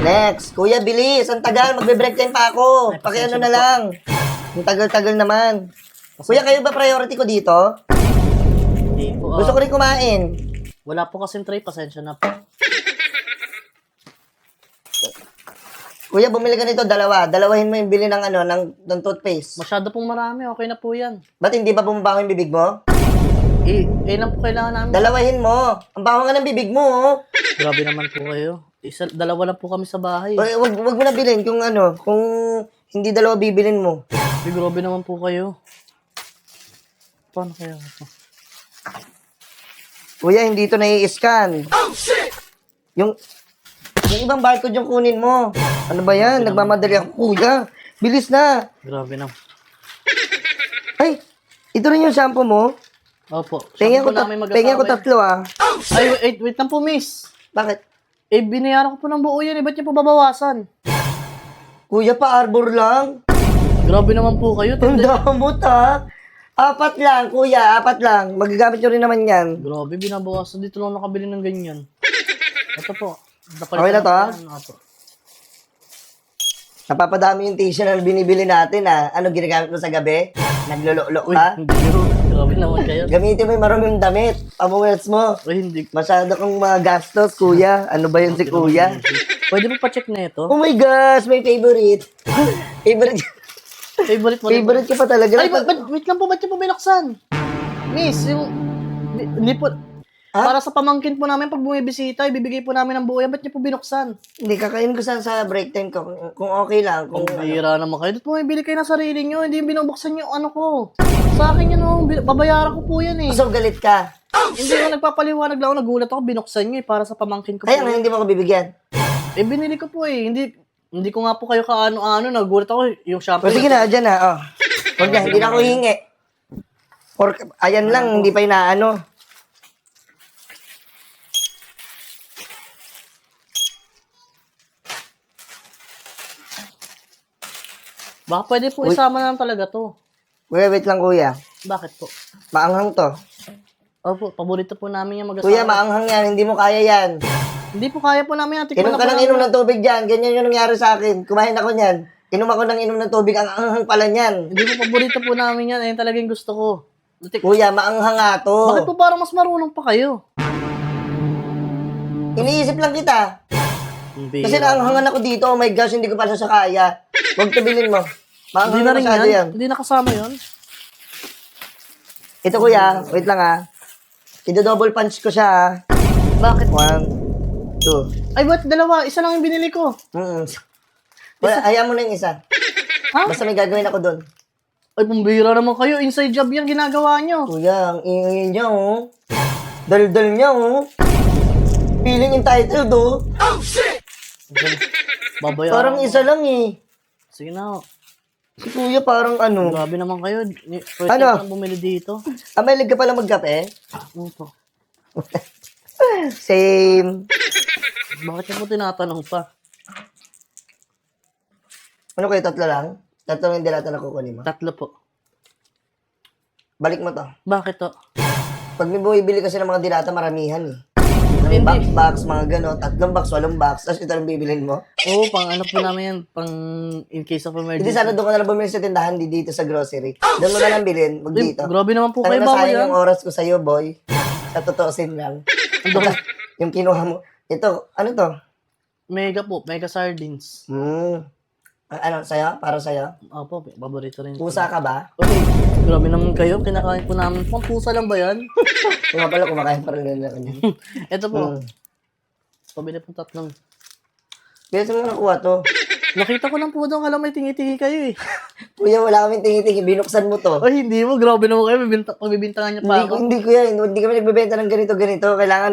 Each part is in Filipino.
Next. Kuya, bilis. Ang tagal. Magbe-break time pa ako. Pakiano na lang. Ang tagal-tagal naman. Kuya, kayo ba priority ko dito? Hindi po. Gusto ko rin kumain. Wala po kasing tray. Pasensya na po. Kuya, bumili ka nito, dalawa. Dalawahin mo yung bili ng ng toothpaste. Masyado pong marami. Okay na po yan. Ba't hindi ba bumabaho yung bibig mo? Lang po kailangan namin. Dalawahin mo. Ang baho nga ng bibig mo, oh. Grabe naman po kayo. Dalawa lang po kami sa bahay. Wag mo na bilhin kung hindi dalawa bibilin mo. Grabe naman po kayo. Paano kaya ito? Kuya, hindi ito nai-scan. Oh, shit! Yung ibang barcode yung kunin mo. Ano ba yan? Nagmamadali ako, kuya. Bilis na. Grabe naman. Ay, ito rin yung shampoo mo. Opo. Pengen ko Shampoo tatlo, ah. Ay, wait lang po, miss. Bakit? Binayaran ko po ng buo yan. Ba't niyo po babawasan? Kuya, pa-arbor lang. Grabe naman po kayo. Ang damot, ha? 4 lang, kuya. 4 lang. Magagamit nyo rin naman yan. Grabe, binabawasan. Dito lang nakabili ng ganyan. Ito po. Okay na to, ha? Opo. Napapadami yung tissue na binibili natin, ha? Ano ginagamit mo sa gabi? Naglulok Uy, ka? hindi yun. Grabe naman kayo. Gamitin mo yung maruming damit. Pamuwels mo. Uy, hindi. Masyado kang magastos, kuya. Ano ba yun si kuya? Pwede mo pa-check na ito? Oh my gosh, may favorite. favorite. Favorite mo. Favorite ka pa talaga. Ay, wait lang po. Ba't niyo po binuksan? Miss, hindi po. Ha? Para sa pamangkin po namin, pag bumibisita, ibibigay po namin ng buo yan. Ba't niyo po binuksan? Hindi, kakain ko sa break time ko. Kung okay lang. Kung, Ang bihira naman kayo. Dito po bibili kayo ng sarili nyo. Hindi yung binubuksan yung ano ko. Sa akin yun, babayaran ko po yan eh. so, galit ka. Hindi ko nagpapaliwanag lang ako. Nagulat ako, binuksan nyo eh. Para sa pamangkin ko Kaya po. nga hindi mo ko bibigyan. Binili ko po eh. Hindi ko nga po kayo kaano-ano. Nagulat ako yung shampoo. O sige na, dyan na. Oh. Huwag na, hindi na ako hingi. Or, ayan lang, hindi pa inaano. Baka pwede po isama na lang talaga to. Kuya, wait lang kuya. Bakit po? Maanghang to. Opo, paborito po namin yung mag-asawa. Kuya, maanghang yan. Hindi mo kaya yan. Hindi po kaya po namin yan. Inom ka ng inom ng tubig dyan. Ganyan yung nangyari sa akin. Kumain ako niyan. Inom ako ng inom ng tubig. Ang anghang pala niyan. Hindi po paborito po namin yan. Ayun talaga yung gusto ko. Kuya, maanghang nga to. Bakit po parang mas marunong pa kayo? Iniisip lang kita. Kasi naanghangan ako dito. Oh my gosh, hindi ko pala siya kaya. Huwag tabilin mo. Hindi Maanghang na na rin masyado yan. yan. Hindi nakasama yun. Ito kuya, wait lang ah. Ido-double punch ko siya ah. Bakit? 1, 2. Ay, ba't dalawa? Isa lang yung binili ko. Wala, hayaan mo na yung isa. Ha? Basta may gagawin ako doon. Ay, pambira naman kayo. Inside job yan ginagawa nyo. Kuya, ang ingay niya oh. Dal-dal niya oh. Feeling entitled oh. Babayaran Parang ko. isa lang eh. Sige na. Si kuya parang ano. Grabe naman kayo. First Ano? time bumili dito. Mahilig ka pala magkape? Ano po? Same. Bakit niyo po tinatanong pa? Ano kayo, tatlo lang? Tatlo yung dilata na kukunin mo. 3 po. Balik mo to. Bakit to? Pag may bumibili kasi ng mga dilata, maramihan eh. Hindi. Box, mga gano'n. 3 box, 8 box. Tapos ito lang bibilhin mo. Oo, pang ano po namin yan. Pang in case of Hindi emergency. sana doon ka na lang bumili sa tindahan, di dito sa grocery. Doon mo na lang bilhin, wag Uy, dito. grabe naman po Sana kayo. na Bawal sayang yan. yung oras ko sa'yo, boy. Sa totoosin lang. Yung kinuha mo. Ito, ano to? Mega po. Mega sardines. Ano, sa'yo? Para sa'yo? Opo, paborito rin. Pusa ka ba? Okay. Grabe naman kayo. Kinakain po namin. Pang pusa lang ba yan? Kung nga pala, kumakain pa rin na ako. Ito po. Pabili po 3. Kaya saan mo nakuha to? Nakita ko lang po doon. Kala may tingi-tingi kayo eh. Kuya, wala kaming tingi-tingi. Binuksan mo to. Ay, hindi mo. Grabe naman kayo. Pagbibintangan niya pa ako. Hindi ko yan. Hindi kami nagbebenta ng ganito. Kailangan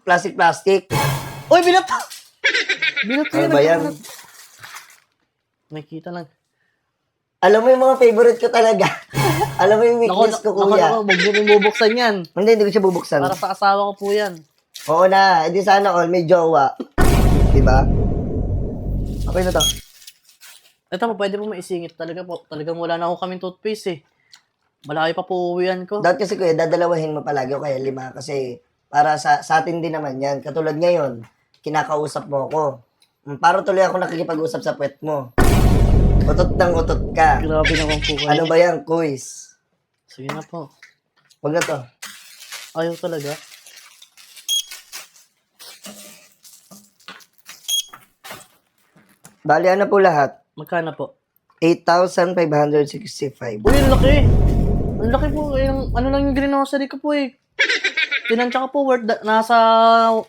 plastic. Uy, binata! Binata Ano ba yan? May kita lang. Alam mo yung mga favorite ko talaga. Alam mo yung weakness ko, kuya. Huwag mo bubuksan yan. Hindi ko siya bubuksan. Para sa asawa ko po yan. Oo na, edi sana all may jowa. Diba? Okay na to. Ito po, pwede po maisingit talaga po. Talagang wala na ako kaming toothpaste eh. Malayo pa po uwian ko. Dahil kasi kuya, dadalawahin mo palagi o kaya 5 kasi para sa atin din naman yan. Katulad ngayon, kinakausap mo ako. Para tuloy ako nakikipag-usap sa puwet mo. Utot ng utot ka. Grabe naman po kayo. Ano ba yan, quiz? Sige na po. Wag na to. Ayaw talaga. Bali, ano po lahat? Magkano po? 8,565. Uy, ang laki. Ang laki po. Yung, ano lang yung grocery ko po eh. Tinansya ko po worth nasa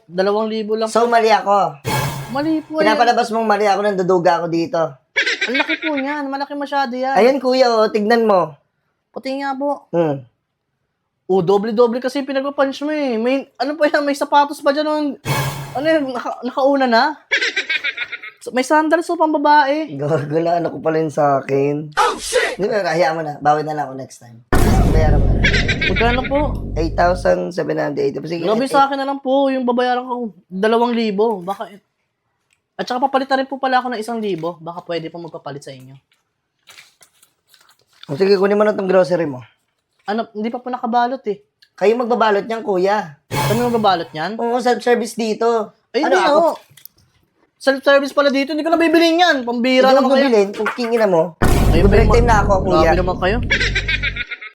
2,000 lang. So, mali ako. Mali po eh. Pinapalabas mong mali ako, nanduduga ako dito. Ang laki po niyan. Malaki masyado yan. Ayan, kuya, oh, tignan mo. Puti nga po. Doble-doble Kasi pinagpapunch mo eh. May, ano pa yan? May sapatos pa dyan. Ano yun? Nakauna na? May sandals po pang babae. Gagalaan ako pala yun sa akin. Oh, shit! Di ba, hayaan mo na. Bawid na lang ako next time. Bayaran mo na. Magkano po? 8,780. Sige, Grabe sa akin na lang po. Yung babayaran ko, 2,000. Baka, at saka papalitan rin po pala ako ng 1,000. Baka pwede po magpapalit sa inyo. Sige, kunin mo na itong grocery mo. Ano, hindi pa po nakabalot eh. Kayo magbabalot niyan, kuya. Kami magbabalot niyan? Oo, self-service dito. Ay, Ano hindi ako? ako. Self-service pala dito. Hindi ko na bibilin yan. Pambira Hindi naman mo kayo. bibilin kung kingin na mo. Kayo Break time na ako, kuya. Grabe naman kayo.